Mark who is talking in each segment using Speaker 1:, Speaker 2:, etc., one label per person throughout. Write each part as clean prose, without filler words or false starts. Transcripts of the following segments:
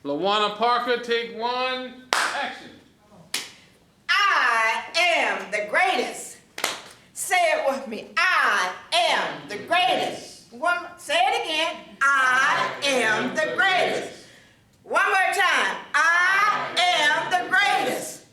Speaker 1: Lawanna Parker, take one, action.
Speaker 2: I am the greatest. Say it with me. I am the greatest. Say it again. I am the greatest. One more time. I am the greatest.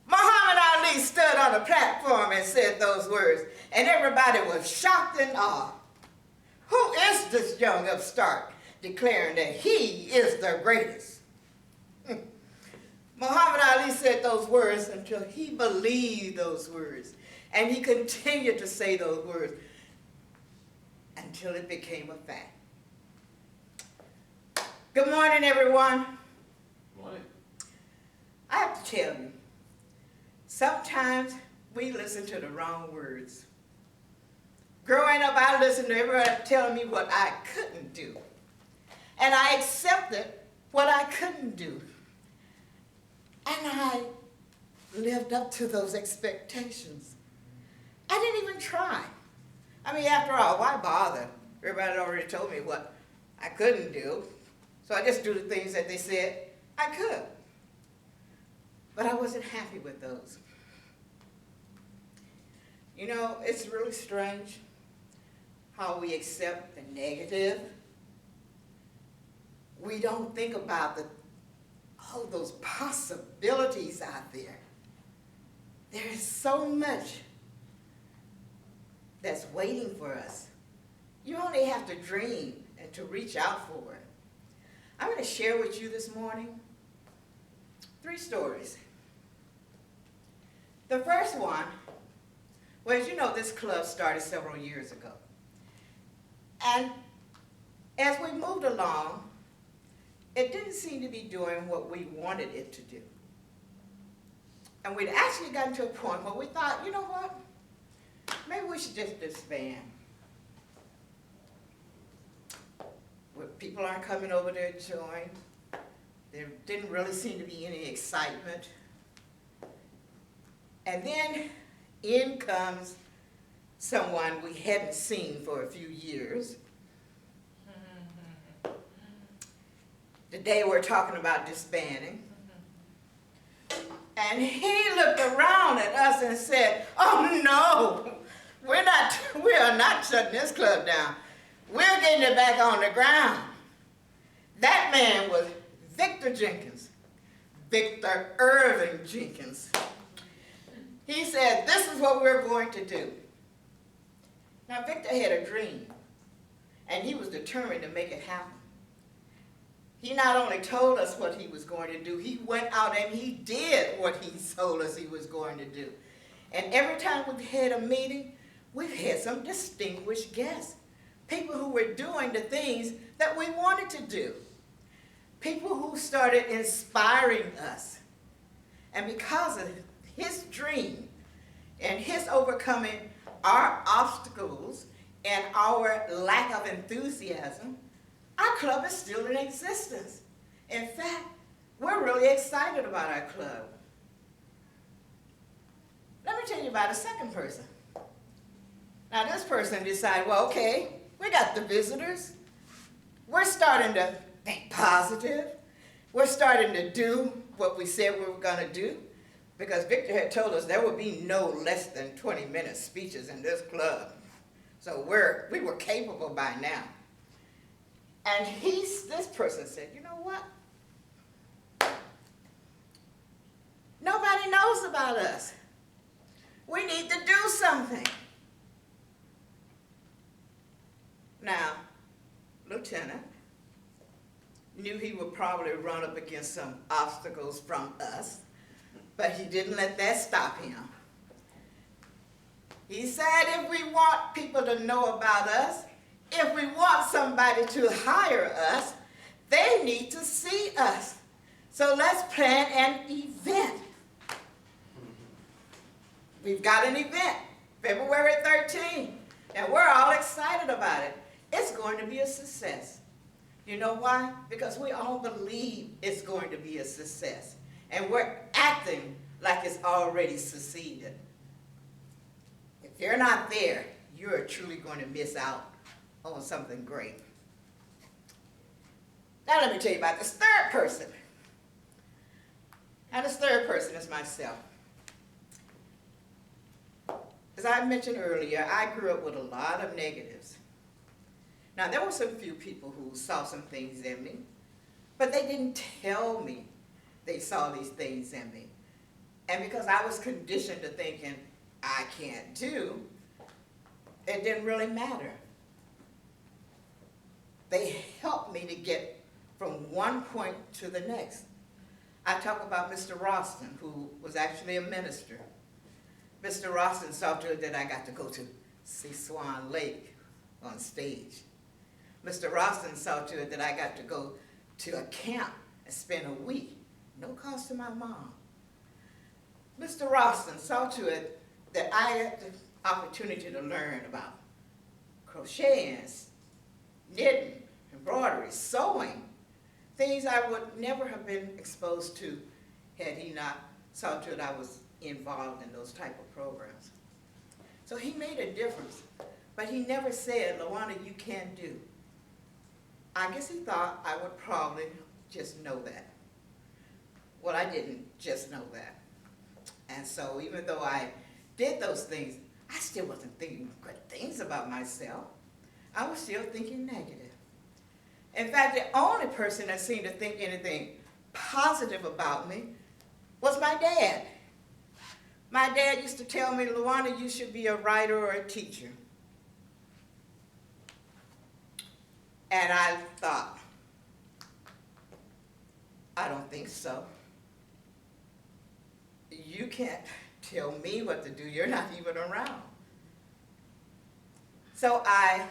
Speaker 2: Muhammad Ali stood on the platform and said those words, and everybody was shocked and awed. Who is this young upstart declaring that he is the greatest? Muhammad Ali said those words until he believed those words. And he continued to say those words until it became a fact. Good morning, everyone.
Speaker 1: Good morning.
Speaker 2: I have to tell you, sometimes we listen to the wrong words. Growing up, I listened to everybody telling me what I couldn't do. And I accepted what I couldn't do. And I lived up to those expectations. I didn't even try. I mean, after all, why bother? Everybody had already told me what I couldn't do. So I just do the things that they said I could. But I wasn't happy with those. You know, it's really strange how we accept the negative. We don't think about all those possibilities out there. There is so much that's waiting for us. You only have to dream and to reach out for it. I'm going to share with you this morning 3 stories. The first one, well, as you know, this club started several years ago. And as we moved along, it didn't seem to be doing what we wanted it to do. And we'd actually gotten to a point where we thought, you know what? Maybe we should just disband. Well, people aren't coming over to join. There didn't really seem to be any excitement. And then in comes someone we hadn't seen for a few years. The day we're talking about disbanding. And he looked around at us and said, oh no, we are not shutting this club down. We're getting it back on the ground. That man was Victor Irving Jenkins. He said, this is what we're going to do. Now, Victor had a dream, and he was determined to make it happen. He not only told us what he was going to do, he went out and he did what he told us he was going to do. And every time we've had a meeting, we've had some distinguished guests. People who were doing the things that we wanted to do. People who started inspiring us. And because of his dream and his overcoming our obstacles and our lack of enthusiasm, our club is still in existence. In fact, we're really excited about our club. Let me tell you about a second person. Now this person decided, well, okay, we got the visitors. We're starting to think positive. We're starting to do what we said we were going to do, because Victor had told us there would be no less than 20-minute speeches in this club. So we were capable by now. And this person said, you know what? Nobody knows about us. We need to do something. Now, Lieutenant knew he would probably run up against some obstacles from us, but he didn't let that stop him. He said if we want people to know about us, if we want somebody to hire us, they need to see us. So let's plan an event. We've got an event, February 13th, and we're all excited about it. It's going to be a success. You know why? Because we all believe it's going to be a success. And we're acting like it's already succeeded. If you're not there, you're truly going to miss out on something great. Now let me tell you about this third person. Now this third person is myself. As I mentioned earlier, I grew up with a lot of negatives. Now there were some few people who saw some things in me, but they didn't tell me they saw these things in me. And because I was conditioned to thinking, I can't do, it didn't really matter. They helped me to get from one point to the next. I talk about Mr. Ralston, who was actually a minister. Mr. Ralston saw to it that I got to go to see Swan Lake on stage. Mr. Ralston saw to it that I got to go to a camp and spend a week, no cost to my mom. Mr. Ralston saw to it that I had the opportunity to learn about crocheting, knitting, embroidery, sewing, things I would never have been exposed to had he not saw to it I was involved in those type of programs. So he made a difference, but he never said, Lawanna, you can't do. I guess he thought I would probably just know that. Well, I didn't just know that. And so even though I did those things, I still wasn't thinking good things about myself. I was still thinking negative. In fact, the only person that seemed to think anything positive about me was my dad. My dad used to tell me, Lawanna, you should be a writer or a teacher. And I thought, I don't think so. You can't tell me what to do. You're not even around. So I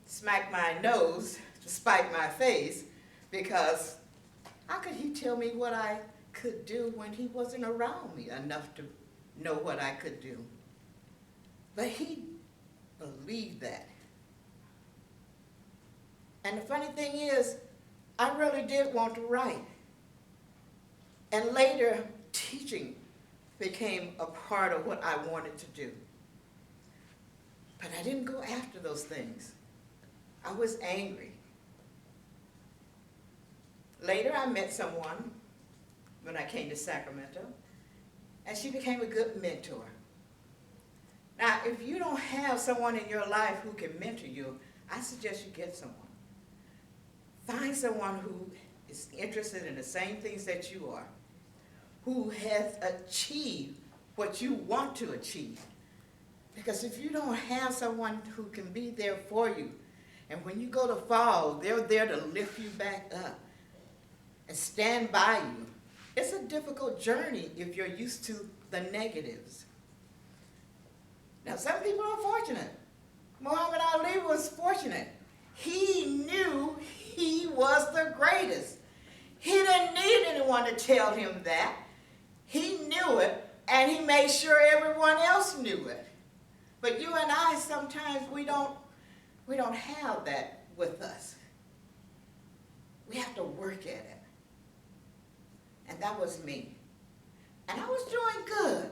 Speaker 2: smacked my nose to spite my face, because how could he tell me what I could do when he wasn't around me enough to know what I could do? But he believed that. And the funny thing is, I really did want to write. And later, teaching became a part of what I wanted to do. But I didn't go after those things. I was angry. Later, I met someone when I came to Sacramento, and she became a good mentor. Now, if you don't have someone in your life who can mentor you, I suggest you get someone. Find someone who is interested in the same things that you are, who has achieved what you want to achieve. Because if you don't have someone who can be there for you, and when you go to fall, they're there to lift you back up and stand by you, it's a difficult journey if you're used to the negatives. Now, some people are fortunate. Muhammad Ali was fortunate. He knew he was the greatest. He didn't need anyone to tell him that. He knew it, and he made sure everyone else knew it. But you and I, sometimes we don't have that with us. We have to work at it. And that was me. And I was doing good.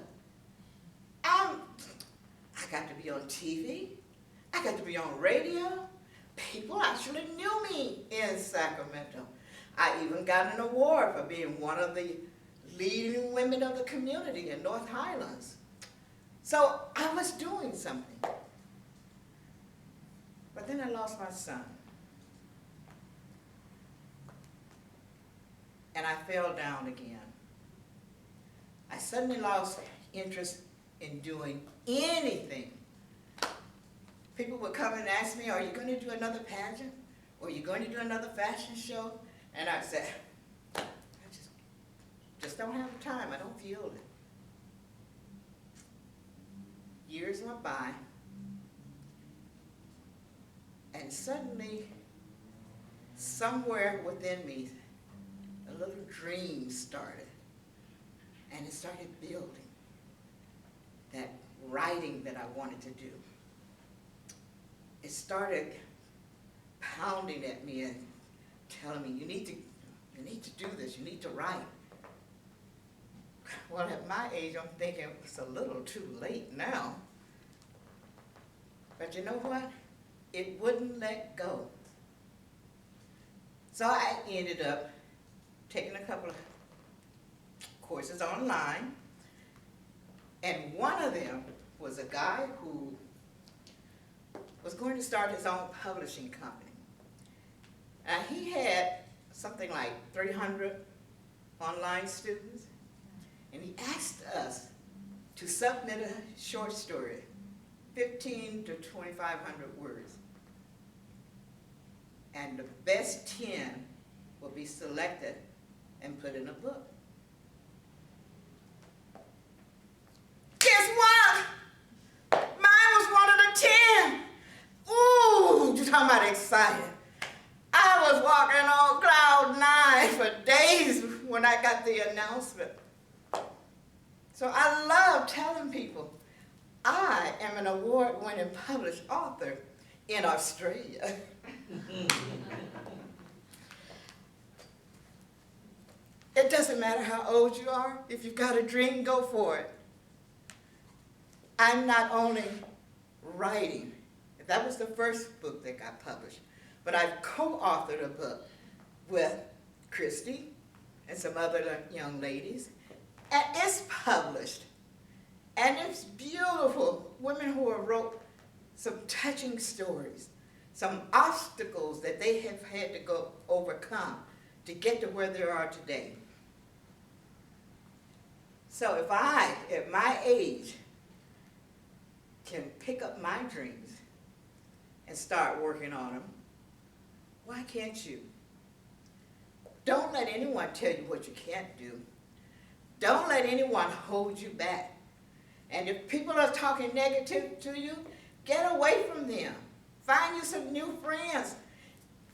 Speaker 2: I got to be on TV. I got to be on radio. People actually knew me in Sacramento. I even got an award for being one of the leading women of the community in North Highlands. So I was doing something. But then I lost my son. And I fell down again. I suddenly lost interest in doing anything. People would come and ask me, are you going to do another pageant? Or are you going to do another fashion show? And I'd say, I just don't have the time. I don't feel it. Years went by, and suddenly, somewhere within me, a little dream started, and it started building that writing that I wanted to do. It started pounding at me and telling me, you need to do this, you need to write. Well, at my age, I'm thinking it's a little too late now. But you know what? It wouldn't let go. So I ended up taking a couple of courses online, and one of them was a guy who was going to start his own publishing company. He had something like 300 online students, and he asked us to submit a short story, 15 to 2,500 words. And the best 10 will be selected and put in a book. Guess what? Mine was one of the 10. Ooh, you're talking about excited. I was walking on cloud 9 for days when I got the announcement. So I love telling people I am an award-winning published author in Australia. It doesn't matter how old you are. If you've got a dream, go for it. I'm not only writing. That was the first book that got published. But I've co-authored a book with Christy and some other young ladies. And it's published. And it's beautiful. Women who have wrote some touching stories, some obstacles that they have had to go overcome to get to where they are today. So if I, at my age, can pick up my dreams and start working on them, why can't you? Don't let anyone tell you what you can't do. Don't let anyone hold you back. And if people are talking negative to you, get away from them. Find you some new friends.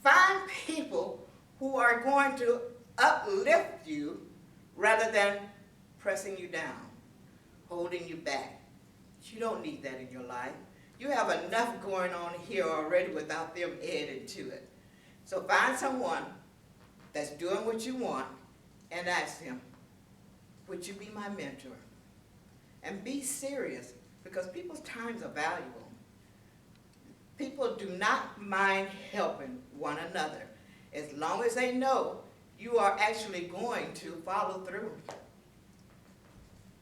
Speaker 2: Find people who are going to uplift you rather than pressing you down, holding you back. You don't need that in your life. You have enough going on here already without them adding to it. So find someone that's doing what you want and ask them, would you be my mentor? And be serious, because people's times are valuable. People do not mind helping one another as long as they know you are actually going to follow through.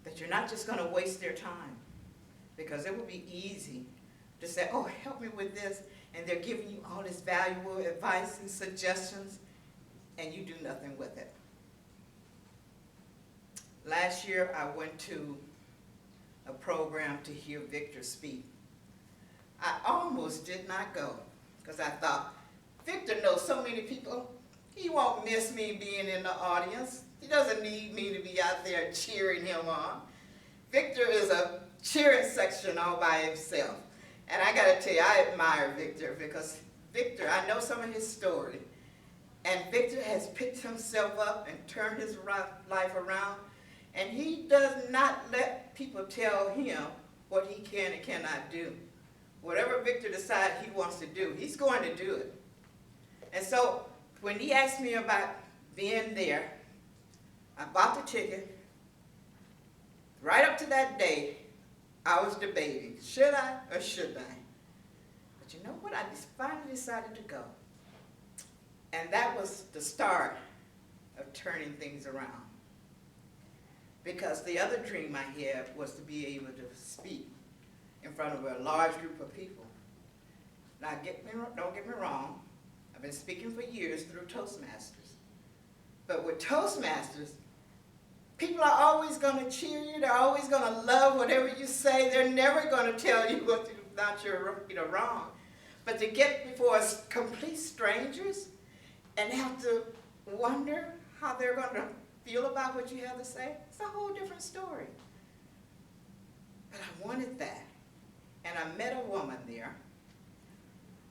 Speaker 2: That you're not just going to waste their time, because it would be easy to say, oh, help me with this, and they're giving you all this valuable advice and suggestions, and you do nothing with it. Last year, I went to a program to hear Victor speak. I almost did not go, because I thought, Victor knows so many people, he won't miss me being in the audience. He doesn't need me to be out there cheering him on. Victor is a cheering section all by himself. And I gotta tell you, I admire Victor, because Victor, I know some of his story, and Victor has picked himself up and turned his life around, and he does not let people tell him what he can and cannot do. Whatever Victor decides he wants to do, he's going to do it. And so when he asked me about being there, I bought the ticket. Right up to that day, I was debating, should I or shouldn't I? But you know what? I finally decided to go. And that was the start of turning things around. Because the other dream I had was to be able to speak in front of a large group of people. Now, don't get me wrong, I've been speaking for years through Toastmasters. But with Toastmasters, people are always going to cheer you. They're always going to love whatever you say. They're never going to tell you what you're wrong. But to get before complete strangers and have to wonder how they're going to feel about what you have to say, it's a whole different story. But I wanted that. And I met a woman there.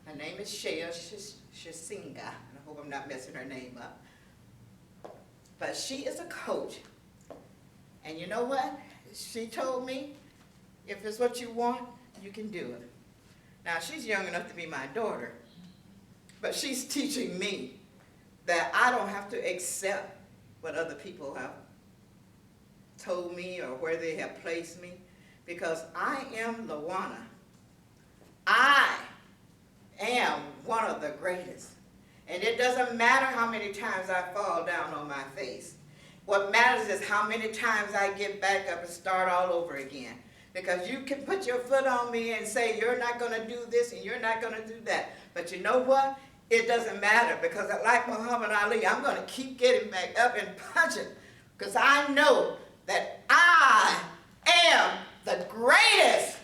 Speaker 2: Her name is Shea Shasinga. I hope I'm not messing her name up. But she is a coach. And you know what? She told me, if it's what you want, you can do it. Now, she's young enough to be my daughter, but she's teaching me that I don't have to accept what other people have told me or where they have placed me, because I am Lawanna. I am one of the greatest. And it doesn't matter how many times I fall down on my face. What matters is how many times I get back up and start all over again. Because you can put your foot on me and say, you're not going to do this and you're not going to do that. But you know what? It doesn't matter, because like Muhammad Ali, I'm going to keep getting back up and punching, because I know that I am the greatest